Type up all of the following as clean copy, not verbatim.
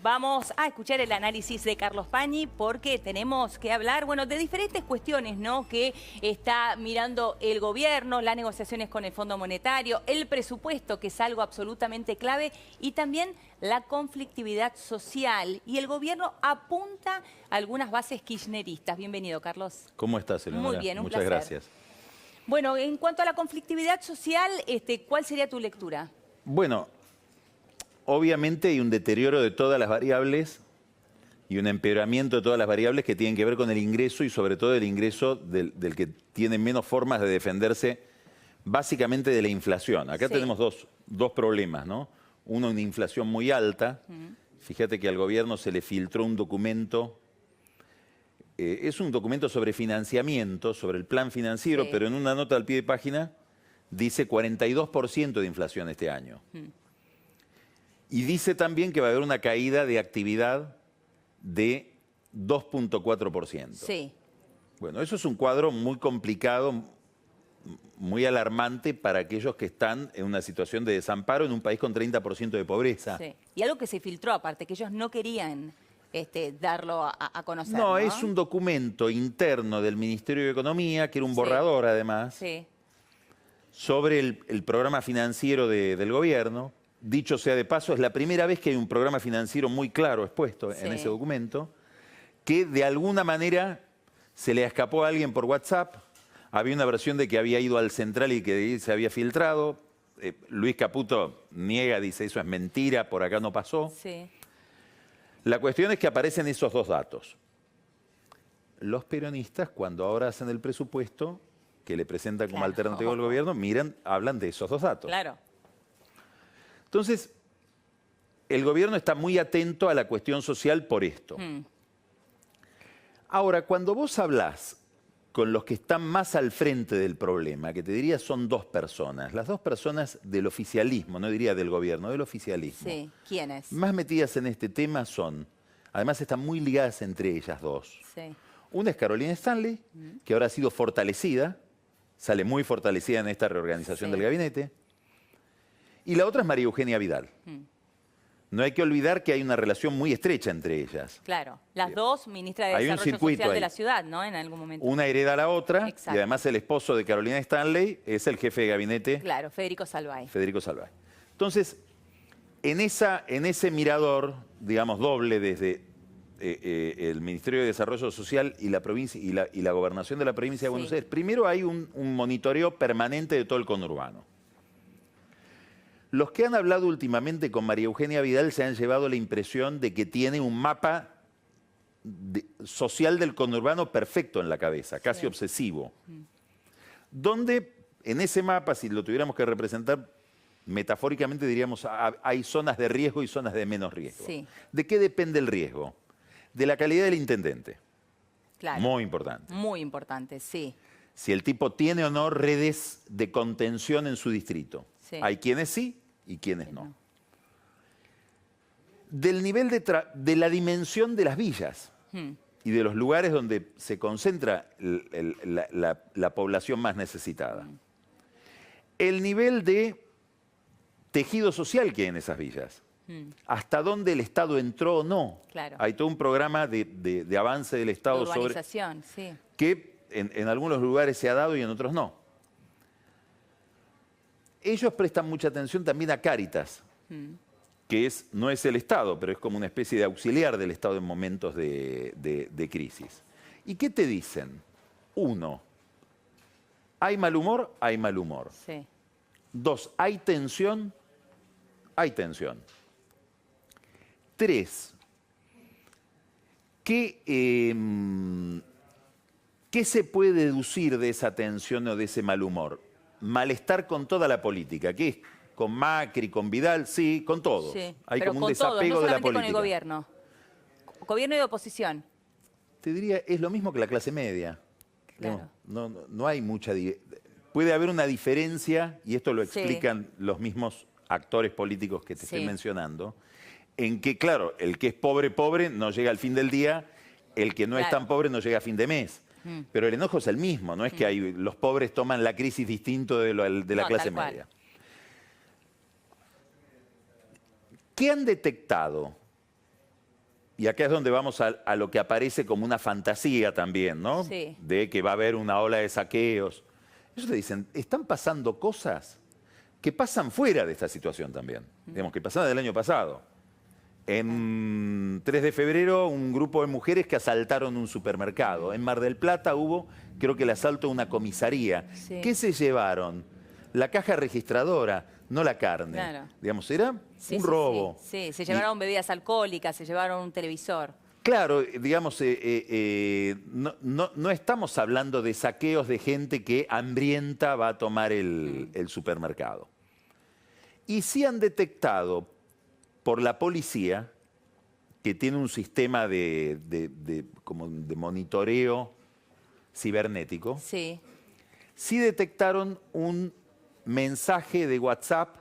Vamos a escuchar el análisis de Carlos Pañi porque tenemos que hablar, bueno, de diferentes cuestiones, ¿no?, que está mirando el gobierno, las negociaciones con el Fondo Monetario, el presupuesto, que es algo absolutamente clave, y también la conflictividad social. Y el gobierno apunta a algunas bases kirchneristas. Bienvenido, Carlos. ¿Cómo estás, Eleonora? Muy bien, un Muchas placer. gracias. Bueno, en cuanto a la conflictividad social, ¿cuál sería tu lectura? Bueno, obviamente hay un deterioro de todas las variables y un empeoramiento de todas las variables que tienen que ver con el ingreso y sobre todo el ingreso del que tiene menos formas de defenderse básicamente de la inflación. Acá tenemos dos problemas, ¿no? Uno, una inflación muy alta. Fíjate que al gobierno se le filtró un documento. Es un documento sobre financiamiento, sobre el plan financiero, pero en una nota al pie de página dice 42% de inflación este año. Y dice también que va a haber una caída de actividad de 2.4%. Sí. Bueno, eso es un cuadro muy complicado, muy alarmante para aquellos que están en una situación de desamparo en un país con 30% de pobreza. Sí. Y algo que se filtró aparte, que ellos no querían darlo a conocer, No, ¿no? es un documento interno del Ministerio de Economía, que era un borrador además, sobre el programa financiero del gobierno. Dicho sea de paso, es la primera vez que hay un programa financiero muy claro expuesto en ese documento, que de alguna manera se le escapó a alguien por WhatsApp. Había una versión de que había ido al central y que se había filtrado. Luis Caputo niega, dice, eso es mentira, por acá no pasó. Sí. La cuestión es que aparecen esos dos datos. Los peronistas, cuando ahora hacen el presupuesto, que le presentan como alternativa al gobierno, hablan de esos dos datos. Claro. Entonces, el gobierno está muy atento a la cuestión social por esto. Ahora, cuando vos hablás con los que están más al frente del problema, que te diría son dos personas, las dos personas del oficialismo, no diría del gobierno, del oficialismo. Sí, ¿quiénes? Más metidas en este tema son, además están muy ligadas entre ellas dos. Sí. Una es Carolina Stanley, que ahora ha sido fortalecida, sale muy fortalecida en esta reorganización del gabinete. Y la otra es María Eugenia Vidal. No hay que olvidar que hay una relación muy estrecha entre ellas. Claro, las dos ministras de Hay un Desarrollo circuito Social de ahí. la ciudad, ¿no? En algún momento. Una hereda a la otra, Exacto. y además el esposo de Carolina Stanley es el jefe de gabinete. Claro, Federico Salvay. Federico Salvay. Entonces, en ese mirador, digamos, doble desde el Ministerio de Desarrollo Social y la provincia y la gobernación de la provincia de Buenos Aires, primero hay un monitoreo permanente de todo el conurbano. Los que han hablado últimamente con María Eugenia Vidal se han llevado la impresión de que tiene un mapa social del conurbano perfecto en la cabeza, casi obsesivo. Donde en ese mapa, si lo tuviéramos que representar metafóricamente, diríamos hay zonas de riesgo y zonas de menos riesgo. ¿De qué depende el riesgo? De la calidad del intendente. Claro. Muy importante. Muy importante, sí. Si el tipo tiene o no redes de contención en su distrito. Hay quienes sí y quienes no. Del nivel de la dimensión de las villas y de los lugares donde se concentra la población más necesitada. El nivel de tejido social que hay en esas villas. Hasta dónde el Estado entró o no. Claro. Hay todo un programa de avance del Estado sobre que en algunos lugares se ha dado y en otros no. Ellos prestan mucha atención también a Cáritas, que no es el Estado, pero es como una especie de auxiliar del Estado en momentos de crisis. ¿Y qué te dicen? Uno, ¿hay mal humor? Hay mal humor. Dos, ¿hay tensión? Hay tensión. Tres, ¿qué se puede deducir de esa tensión o de ese mal humor? Malestar con toda la política, ¿qué es? Con Macri, con Vidal, sí, con todos. Hay como un desapego de la política. Con el gobierno. Gobierno y oposición. Te diría, es lo mismo que la clase media. Claro. No hay mucha... Puede haber una diferencia, y esto lo explican los mismos actores políticos que te estoy mencionando, en que, claro, el que es pobre, pobre, no llega al fin del día, el que no es tan pobre no llega a fin de mes. Pero el enojo es el mismo, no es que los pobres toman la crisis distinto de la clase media. ¿Qué han detectado? y acá es donde vamos a lo que aparece como una fantasía también, ¿no? Sí. De que va a haber una ola de saqueos. Ellos te dicen, están pasando cosas que pasan fuera de esta situación también. Digamos, que pasaron del año pasado. En 3 de febrero, un grupo de mujeres que asaltaron un supermercado. En Mar del Plata hubo, creo que el asalto a una comisaría. Sí. ¿Qué se llevaron? La caja registradora, no la carne. Claro. Digamos, era Sí, un sí, robo. Sí, se llevaron bebidas alcohólicas, se llevaron un televisor. Claro, digamos, no estamos hablando de saqueos de gente que hambrienta va a tomar el supermercado. Y sí han detectado por la policía, que tiene un sistema como de monitoreo cibernético, Sí. sí detectaron un mensaje de WhatsApp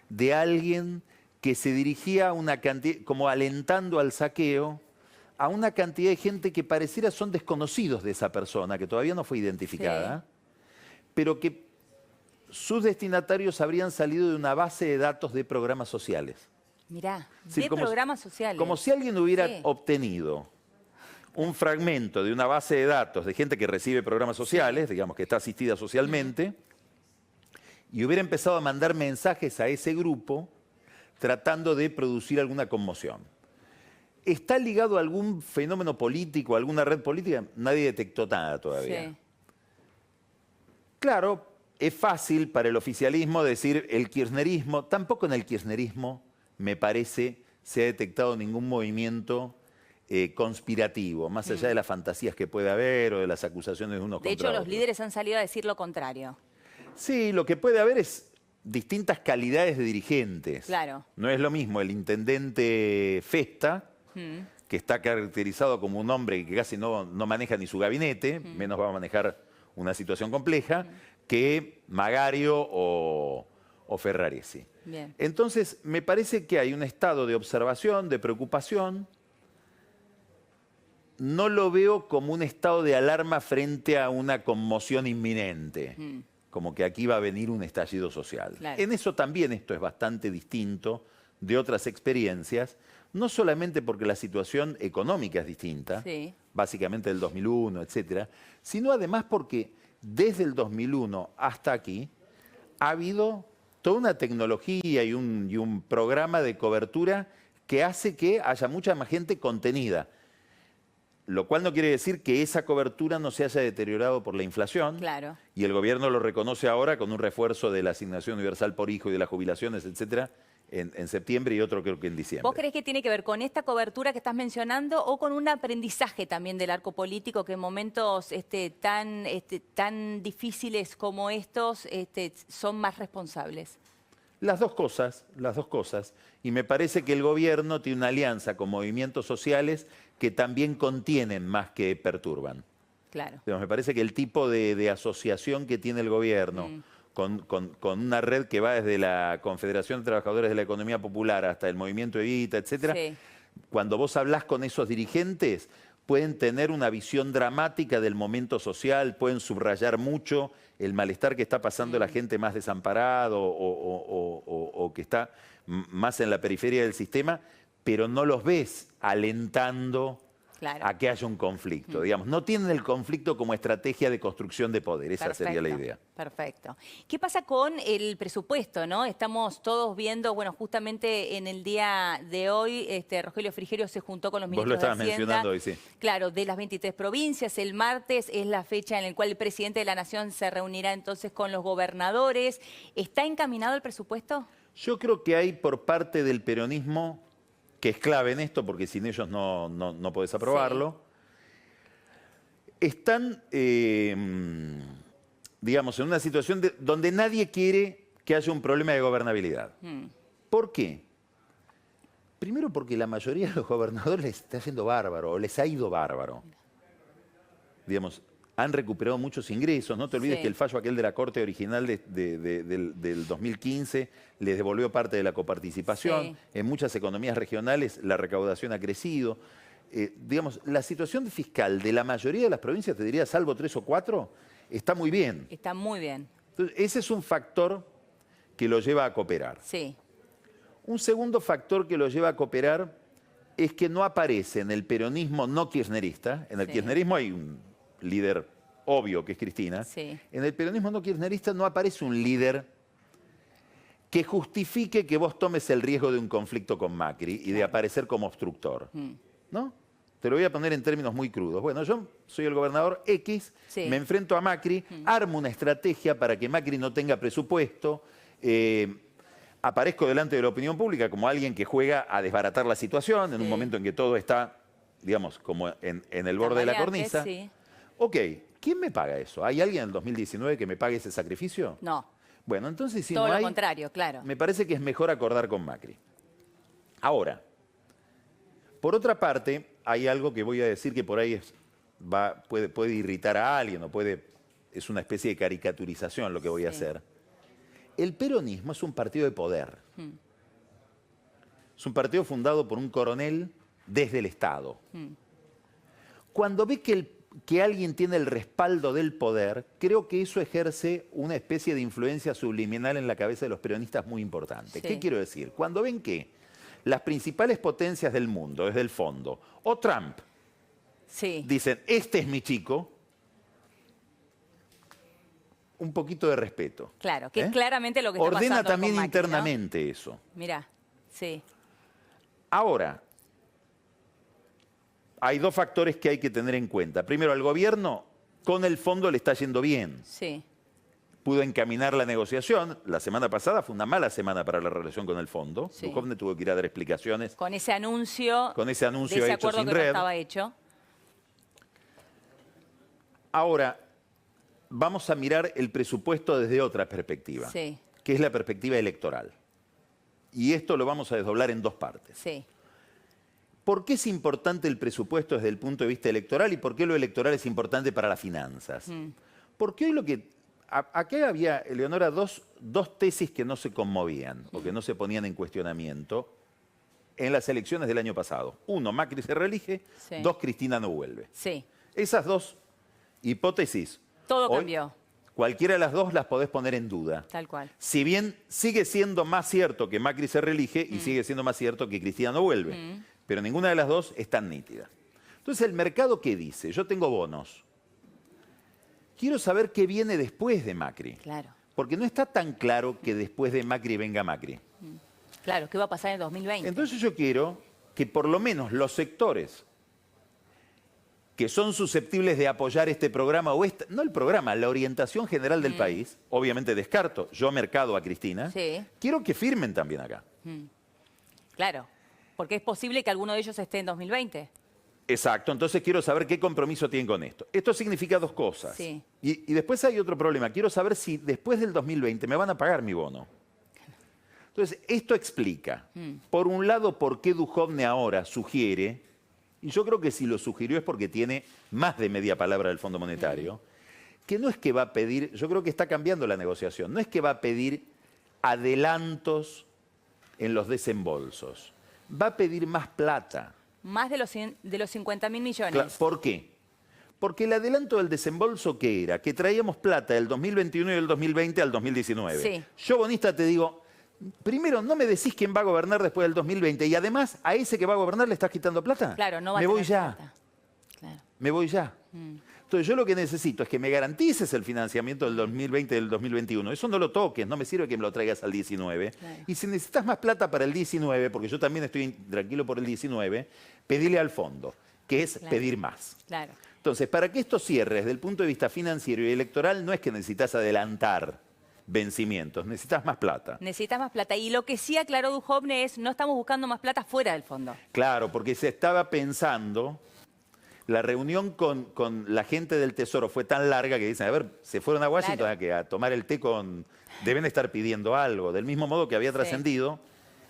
de alguien que se dirigía a una cantidad, como alentando al saqueo, a una cantidad de gente que pareciera son desconocidos de esa persona, que todavía no fue identificada, pero que sus destinatarios habrían salido de una base de datos de programas sociales. Mirá, Sí, de programas sociales. Como si alguien hubiera Sí. obtenido un fragmento de una base de datos de gente que recibe programas sociales, digamos que está asistida socialmente, y hubiera empezado a mandar mensajes a ese grupo tratando de producir alguna conmoción. ¿Está ligado a algún fenómeno político, a alguna red política? Nadie detectó nada todavía. Sí. Claro, es fácil para el oficialismo decir el kirchnerismo. Tampoco en el kirchnerismo, me parece, se ha detectado ningún movimiento conspirativo, más allá de las fantasías que puede haber o de las acusaciones de unos De contra hecho, los otros. líderes han salido a decir lo contrario. Sí, lo que puede haber es distintas calidades de dirigentes. Claro. No es lo mismo el intendente Festa, que está caracterizado como un hombre que casi no maneja ni su gabinete, menos va a manejar una situación compleja, que Magario o Ferraresi. Bien. Entonces, me parece que hay un estado de observación, de preocupación. No lo veo como un estado de alarma frente a una conmoción inminente, como que aquí va a venir un estallido social. Claro. En eso también esto es bastante distinto de otras experiencias, no solamente porque la situación económica es distinta, Sí. básicamente del 2001, etcétera, sino además porque desde el 2001 hasta aquí ha habido toda una tecnología y un programa de cobertura que hace que haya mucha más gente contenida. Lo cual no quiere decir que esa cobertura no se haya deteriorado por la inflación. Claro. Y el gobierno lo reconoce ahora con un refuerzo de la asignación universal por hijo y de las jubilaciones, etcétera, en septiembre y otro creo que en diciembre. ¿Vos creés que tiene que ver con esta cobertura que estás mencionando o con un aprendizaje también del arco político que en momentos tan difíciles como estos son más responsables? Las dos cosas, las dos cosas. Y me parece que el gobierno tiene una alianza con movimientos sociales que también contienen más que perturban. Claro. Digamos, me parece que el tipo de asociación que tiene el gobierno con una red que va desde la Confederación de Trabajadores de la Economía Popular hasta el Movimiento Evita, etcétera, Sí. cuando vos hablás con esos dirigentes, pueden tener una visión dramática del momento social, pueden subrayar mucho el malestar que está pasando la gente más desamparada o que está más en la periferia del sistema, pero no los ves alentando Claro. a que haya un conflicto. Digamos, no tienen el conflicto como estrategia de construcción de poder, esa sería la idea. Perfecto. ¿Qué pasa con el presupuesto, no? Estamos todos viendo, bueno, justamente en el día de hoy, Rogelio Frigerio se juntó con los Vos lo ministros de estabas Hacienda. mencionando hoy, sí. Claro, de las 23 provincias. El martes es la fecha en la cual el presidente de la Nación se reunirá entonces con los gobernadores. ¿Está encaminado el presupuesto? Yo creo que hay por parte del peronismo, que es clave en esto, porque sin ellos no podés aprobarlo, están, digamos, en una situación donde nadie quiere que haya un problema de gobernabilidad. ¿Por qué? Primero porque la mayoría de los gobernadores les está yendo bárbaro, o les ha ido bárbaro. Digamos, han recuperado muchos ingresos. No te olvides que el fallo aquel de la Corte original del 2015 les devolvió parte de la coparticipación. Sí. En muchas economías regionales la recaudación ha crecido. Digamos, la situación fiscal de la mayoría de las provincias, te diría, salvo 3 o 4, está muy bien. Está muy bien. Entonces, ese es un factor que lo lleva a cooperar. Sí. Un segundo factor que lo lleva a cooperar es que no aparece en el peronismo no kirchnerista. En el kirchnerismo hay un líder obvio que es Cristina. Sí. En el peronismo no kirchnerista no aparece un líder que justifique que vos tomes el riesgo de un conflicto con Macri y de aparecer como obstructor. ¿No? Te lo voy a poner en términos muy crudos. Bueno, yo soy el gobernador X, Sí. me enfrento a Macri, armo una estrategia para que Macri no tenga presupuesto, aparezco delante de la opinión pública como alguien que juega a desbaratar la situación en un momento en que todo está, digamos, como en el borde de la cornisa. Sí. Ok, ¿quién me paga eso? ¿Hay alguien en el 2019 que me pague ese sacrificio? No. Bueno, entonces si Todo no lo hay, contrario, claro. me parece que es mejor acordar con Macri. Ahora, por otra parte, hay algo que voy a decir que por ahí puede irritar a alguien o es una especie de caricaturización lo que voy a hacer. El peronismo es un partido de poder. Es un partido fundado por un coronel desde el Estado. Cuando ve que alguien tiene el respaldo del poder, creo que eso ejerce una especie de influencia subliminal en la cabeza de los peronistas muy importante. Sí. ¿Qué quiero decir? Cuando ven que las principales potencias del mundo, desde el fondo, o Trump, dicen, este es mi chico, un poquito de respeto. Claro, que es claramente lo que está pasando Ordena también con Macri, internamente ¿no? eso. Mirá, sí. Ahora, hay dos factores que hay que tener en cuenta. Primero, al gobierno con el fondo le está yendo bien. Sí. Pudo encaminar la negociación. La semana pasada fue una mala semana para la relación con el fondo. Sí. Duhovne tuvo que ir a dar explicaciones. Con ese anuncio De ese hecho acuerdo sin que red. no estaba hecho. Ahora, vamos a mirar el presupuesto desde otra perspectiva, Sí. que es la perspectiva electoral. Y esto lo vamos a desdoblar en dos partes. Sí. ¿Por qué es importante el presupuesto desde el punto de vista electoral y por qué lo electoral es importante para las finanzas? Porque hoy lo que... Acá había, Eleonora, dos tesis que no se conmovían o que no se ponían en cuestionamiento en las elecciones del año pasado. Uno, Macri se reelige. Sí. Dos, Cristina no vuelve. Sí. Esas dos hipótesis, Todo hoy, cambió. cualquiera de las dos las podés poner en duda. Tal cual. Si bien sigue siendo más cierto que Macri se reelige y sigue siendo más cierto que Cristina no vuelve. Pero ninguna de las dos es tan nítida. Entonces, ¿el mercado qué dice? Yo tengo bonos. Quiero saber qué viene después de Macri. Claro. Porque no está tan claro que después de Macri venga Macri. Claro, ¿qué va a pasar en 2020? Entonces yo quiero que por lo menos los sectores que son susceptibles de apoyar este programa, no el programa, la orientación general del país, obviamente descarto, yo mercado a Cristina, quiero que firmen también acá. Claro, porque es posible que alguno de ellos esté en 2020. Exacto, entonces quiero saber qué compromiso tienen con esto. Esto significa dos cosas. Sí. Y después hay otro problema. Quiero saber si después del 2020 me van a pagar mi bono. Entonces, esto explica, por un lado, por qué Duhovne ahora sugiere, y yo creo que si lo sugirió es porque tiene más de media palabra del Fondo Monetario, que no es que va a pedir, yo creo que está cambiando la negociación, no es que va a pedir adelantos en los desembolsos, va a pedir más plata. Más de los 50.000 millones. Claro, ¿por qué? Porque el adelanto del desembolso, ¿qué era? Que traíamos plata del 2021 y del 2020 al 2019. Sí. Yo, bonista, te digo, primero, no me decís quién va a gobernar después del 2020 y además a ese que va a gobernar le estás quitando plata. Claro, no va a Me voy tener ya. plata. Claro. Me voy ya. Entonces yo lo que necesito es que me garantices el financiamiento del 2020 y del 2021. Eso no lo toques, no me sirve que me lo traigas al 19. Claro. Y si necesitas más plata para el 19, porque yo también estoy tranquilo por el 19, pedile al fondo, que es pedir más. Claro. Entonces, para que esto cierre desde el punto de vista financiero y electoral, no es que necesitas adelantar vencimientos, necesitas más plata. Necesitas más plata. Y lo que sí aclaró Duhovne es, no estamos buscando más plata fuera del fondo. Claro, porque se estaba pensando, la reunión con la gente del Tesoro fue tan larga que dicen, a ver, se fueron a Washington a tomar el té deben estar pidiendo algo. Del mismo modo que había trascendido,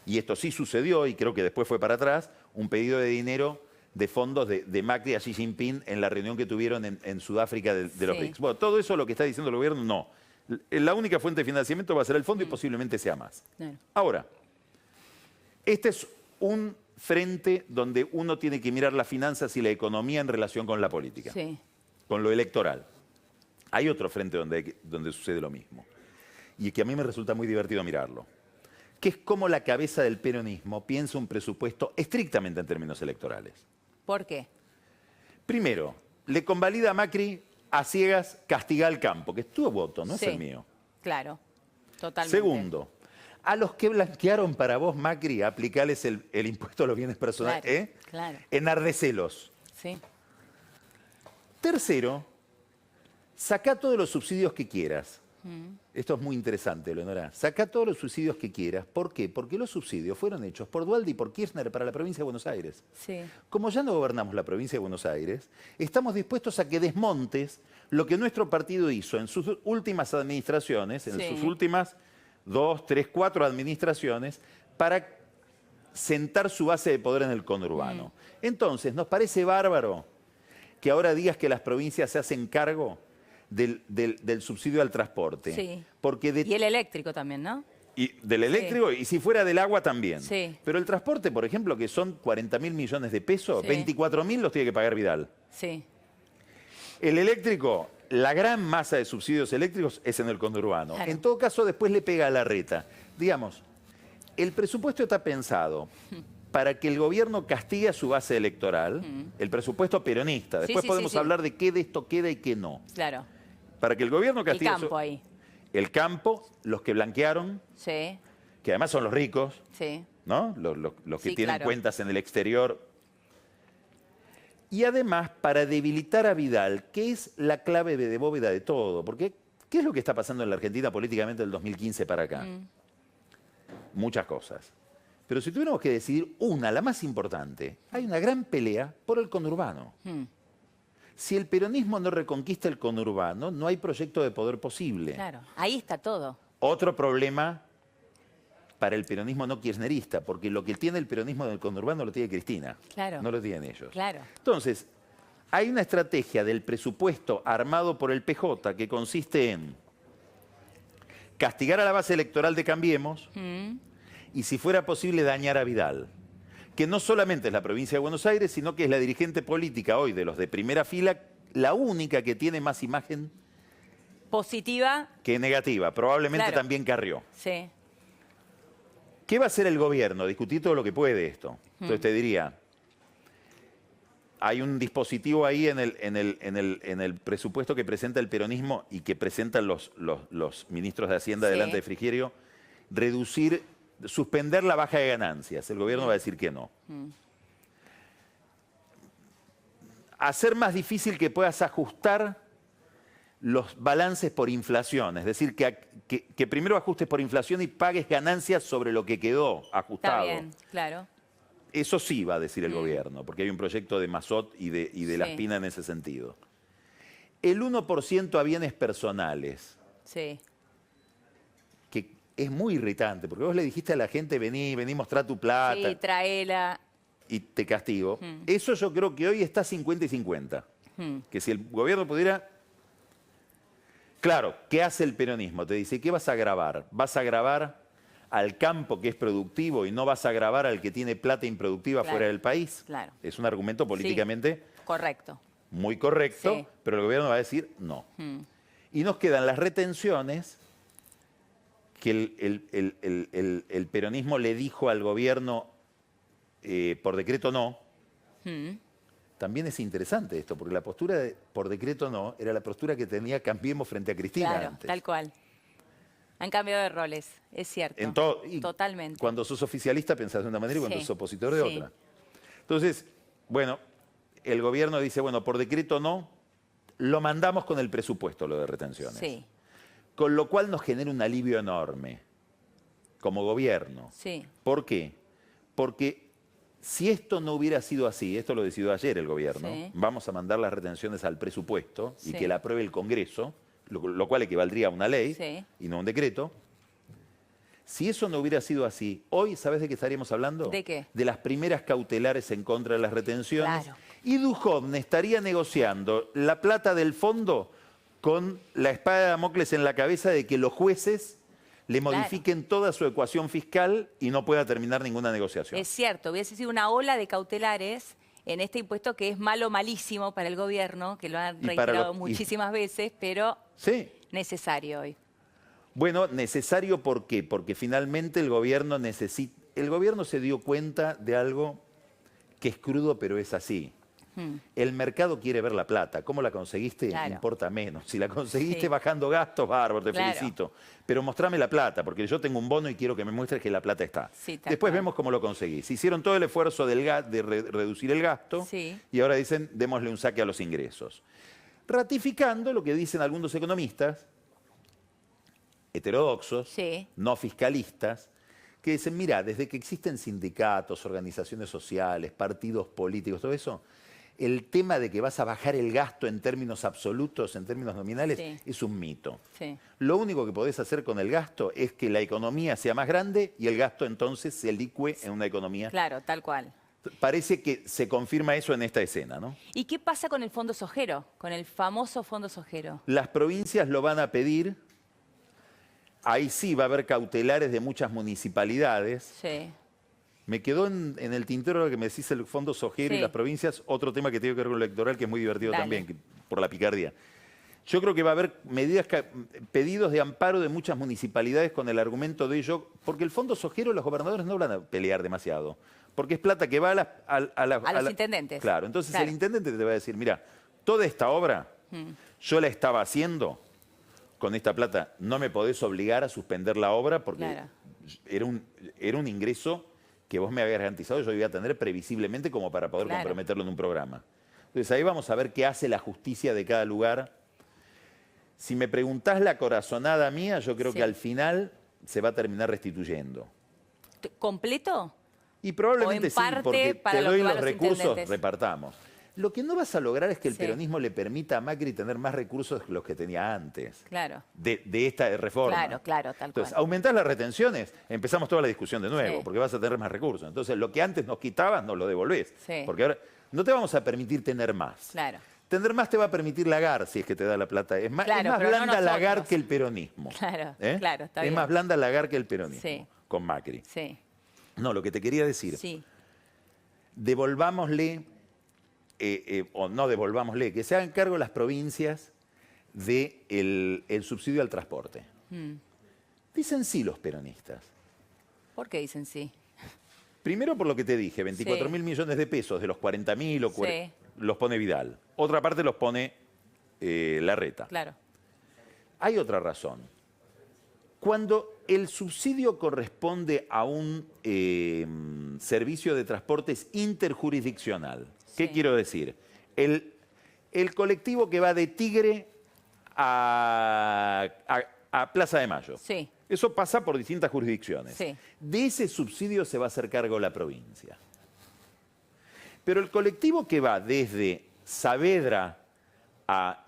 y esto sí sucedió, y creo que después fue para atrás, un pedido de dinero de fondos de Macri a Xi Jinping en la reunión que tuvieron en Sudáfrica de los BRICS. Bueno, todo eso lo que está diciendo el gobierno, no. La única fuente de financiamiento va a ser el fondo y posiblemente sea más. Claro. Ahora, este es un frente donde uno tiene que mirar las finanzas y la economía en relación con la política, con lo electoral. Hay otro frente donde sucede lo mismo y que a mí me resulta muy divertido mirarlo, que es como la cabeza del peronismo piensa un presupuesto estrictamente en términos electorales. ¿Por qué? Primero, le convalida a Macri a ciegas castigar al campo, que es tu voto, no es el mío. Claro, totalmente. Segundo, a los que blanquearon para vos, Macri, aplicarles el impuesto a los bienes personales, Claro, claro. enardecelos. Sí. Tercero, sacá todos los subsidios que quieras. Esto es muy interesante, Leonora. Sacá todos los subsidios que quieras. ¿Por qué? Porque los subsidios fueron hechos por Dualde y por Kirchner para la provincia de Buenos Aires. Sí. Como ya no gobernamos la provincia de Buenos Aires, estamos dispuestos a que desmontes lo que nuestro partido hizo en sus últimas administraciones, en sus últimas 2, 3, 4 administraciones, para sentar su base de poder en el conurbano. Entonces, nos parece bárbaro que ahora digas que las provincias se hacen cargo del subsidio al transporte. Sí. Porque Y el eléctrico también, ¿no? Y del eléctrico, y si fuera del agua también. Sí. Pero el transporte, por ejemplo, que son 40.000 millones de pesos, Sí. 24.000 los tiene que pagar Vidal. Sí. El eléctrico, la gran masa de subsidios eléctricos es en el conurbano. Claro. En todo caso, después le pega a la reta. Digamos, el presupuesto está pensado para que el gobierno castigue a su base electoral, el presupuesto peronista. Después podemos hablar de qué de esto queda y qué no. Claro. Para que el gobierno castigue El campo ahí. el campo, los que blanquearon, Sí. que además son los ricos, Sí. ¿no? Los que Sí, tienen claro. cuentas en el exterior. Y además para debilitar a Vidal, que es la clave de bóveda de todo. Porque, ¿qué es lo que está pasando en la Argentina políticamente del 2015 para acá? Muchas cosas. Pero si tuviéramos que decidir una, la más importante, hay una gran pelea por el conurbano. Si el peronismo no reconquista el conurbano, no hay proyecto de poder posible. Claro. Ahí está todo. Otro problema para el peronismo no kirchnerista, porque lo que tiene el peronismo del conurbano lo tiene Cristina. Claro. No lo tienen ellos. Claro. Entonces, hay una estrategia del presupuesto armado por el PJ que consiste en castigar a la base electoral de Cambiemos y, si fuera posible, dañar a Vidal, que no solamente es la provincia de Buenos Aires, sino que es la dirigente política hoy de los de primera fila, la única que tiene más imagen Positiva. que negativa. Probablemente Claro. también Carrió. Sí. ¿Qué va a hacer el gobierno? Discutir todo lo que puede esto. Entonces te diría, hay un dispositivo ahí en el presupuesto que presenta el peronismo y que presentan los ministros de Hacienda delante de Frigerio, suspender la baja de ganancias. El gobierno va a decir que no. Hacer más difícil que puedas ajustar los balances por inflación, es decir, que primero ajustes por inflación y pagues ganancias sobre lo que quedó ajustado. Está bien, claro. Eso sí va a decir el gobierno, porque hay un proyecto de Mazot y de La Espina en ese sentido. El 1% a bienes personales, Sí. que es muy irritante, porque vos le dijiste a la gente, vení, mostrar tu plata Sí, traela. y te castigo. Eso yo creo que hoy está 50 y 50. Que si el gobierno pudiera... Claro, ¿qué hace el peronismo? Te dice, ¿qué vas a grabar? ¿Vas a grabar al campo que es productivo y no vas a grabar al que tiene plata improductiva fuera del país? Claro. Es un argumento políticamente Correcto. muy correcto, Sí. pero el gobierno va a decir no. Y nos quedan las retenciones que el peronismo le dijo al gobierno por decreto no. También es interesante esto, porque la postura por decreto no era la postura que tenía Cambiemos frente a Cristina Claro, antes. tal cual. Han cambiado de roles, es cierto. Y Totalmente. Cuando sos oficialista pensás de una manera y cuando sos opositor de otra. Entonces, bueno, el gobierno dice, bueno, por decreto no, lo mandamos con el presupuesto, lo de retenciones. Sí. Con lo cual nos genera un alivio enorme como gobierno. Sí. ¿Por qué? Porque si esto no hubiera sido así, esto lo decidió ayer el gobierno, vamos a mandar las retenciones al presupuesto y que la apruebe el Congreso, lo cual equivaldría a una ley y no a un decreto. Si eso no hubiera sido así, hoy, ¿sabes de qué estaríamos hablando? ¿De qué? De las primeras cautelares en contra de las retenciones. Claro. Y Duhovne estaría negociando la plata del fondo con la espada de Damocles en la cabeza de que los jueces le modifiquen toda su ecuación fiscal y no pueda terminar ninguna negociación. Es cierto, hubiese sido una ola de cautelares en este impuesto que es malo, malísimo para el gobierno, que lo han reiterado muchísimas veces, pero necesario hoy. Bueno, necesario ¿por qué? Porque finalmente el gobierno se dio cuenta de algo que es crudo, pero es así. El mercado quiere ver la plata. ¿Cómo la conseguiste? Claro. Importa menos. Si la conseguiste bajando gastos, bárbaro, te felicito. Pero mostrame la plata, porque yo tengo un bono y quiero que me muestres que la plata está. Sí, después vemos cómo lo conseguís. Hicieron todo el esfuerzo de reducir el gasto y ahora dicen, démosle un saque a los ingresos. Ratificando lo que dicen algunos economistas, heterodoxos, no fiscalistas, que dicen, mira, desde que existen sindicatos, organizaciones sociales, partidos políticos, todo eso, el tema de que vas a bajar el gasto en términos absolutos, en términos nominales, es un mito. Lo único que podés hacer con el gasto es que la economía sea más grande y el gasto entonces se licúe en una economía. Claro, tal cual. Parece que se confirma eso en esta escena, ¿no? ¿Y qué pasa con el fondo sojero, con el famoso fondo sojero? Las provincias lo van a pedir. Ahí sí va a haber cautelares de muchas municipalidades. Me quedó en el tintero lo que me decís el fondo sojero y las provincias, otro tema que tiene que ver con lo electoral que es muy divertido también, por la picardía. Yo creo que va a haber pedidos de amparo de muchas municipalidades con el argumento de ello, porque el fondo sojero los gobernadores no van a pelear demasiado, porque es plata que va a los intendentes. Claro, entonces el intendente te va a decir, mira, toda esta obra yo la estaba haciendo, con esta plata no me podés obligar a suspender la obra porque era un ingreso que vos me habías garantizado, yo iba a tener previsiblemente como para poder comprometerlo en un programa. Entonces ahí vamos a ver qué hace la justicia de cada lugar. Si me preguntás la corazonada mía, yo creo que al final se va a terminar restituyendo. ¿Completo? Y probablemente sí, porque te doy los recursos, repartamos. Lo que no vas a lograr es que el peronismo le permita a Macri tener más recursos que los que tenía antes. De esta reforma. Tal cual. Entonces, aumentás las retenciones, empezamos toda la discusión de nuevo, porque vas a tener más recursos. Entonces, lo que antes nos quitabas, nos lo devolvés. Porque ahora no te vamos a permitir tener más. Tener más te va a permitir Lagarde, si es que te da la plata. Es más blanda Lagarde que el peronismo. Está bien. Es más blanda Lagarde que el peronismo, con Macri. No, lo que te quería decir, devolvámosle... o no devolvámosle, que se hagan cargo las provincias del subsidio al transporte. Dicen sí los peronistas. ¿Por qué dicen sí? Primero por lo que te dije, 24.000 millones de pesos de los 40.000 los pone Vidal. Otra parte los pone Larreta. Hay otra razón. Cuando el subsidio corresponde a un servicio de transportes interjurisdiccional, ¿qué quiero decir? El colectivo que va de Tigre a Plaza de Mayo. Eso pasa por distintas jurisdicciones. De ese subsidio se va a hacer cargo la provincia. Pero el colectivo que va desde Saavedra a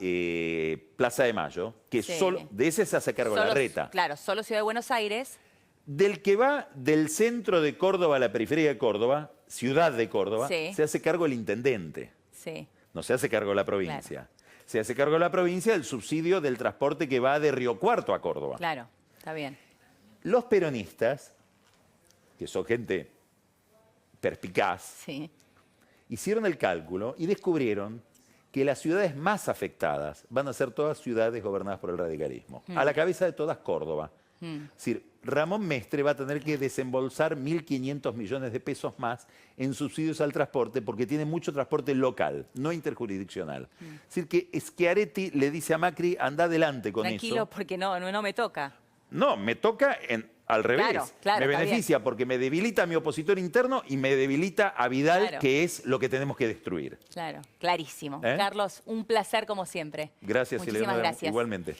Plaza de Mayo, que solo de ese se hace cargo Larreta. Solo Ciudad de Buenos Aires. Del que va del centro de Córdoba a la periferia de Córdoba, ciudad de Córdoba, se hace cargo el intendente. No se hace cargo la provincia. Se hace cargo la provincia del subsidio del transporte que va de Río Cuarto a Córdoba. Está bien. Los peronistas, que son gente perspicaz, hicieron el cálculo y descubrieron que las ciudades más afectadas van a ser todas ciudades gobernadas por el radicalismo. A la cabeza de todas Córdoba. Es decir, Ramón Mestre va a tener que desembolsar 1.500 millones de pesos más en subsidios al transporte porque tiene mucho transporte local, no interjurisdiccional. Es decir, que Schiaretti le dice a Macri, anda adelante con eso. Tranquilo, porque no me toca. No, me toca al revés. Me beneficia porque me debilita a mi opositor interno y me debilita a Vidal, que es lo que tenemos que destruir. Clarísimo. Carlos, un placer como siempre. Gracias, Muchísimas gracias. Igualmente.